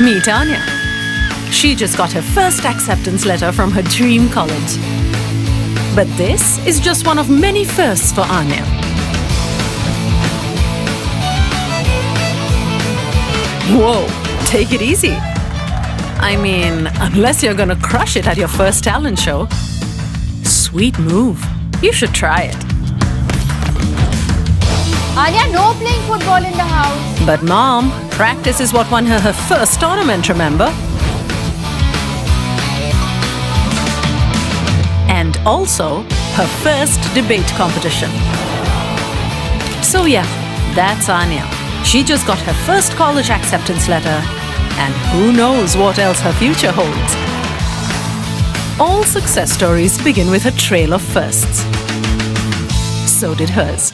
Meet Anya. She just got her first acceptance letter from her dream college. But this is just one of many firsts for Anya. Whoa, take it easy. I mean, unless you're gonna crush it at your first talent show. Sweet move. You should try it. Anya, no playing football in the house. But Mom, practice is what won her her first tournament, remember? And also her first debate competition. So yeah, that's Anya. She just got her first college acceptance letter, and who knows what else her future holds. All success stories begin with a trail of firsts. So did hers.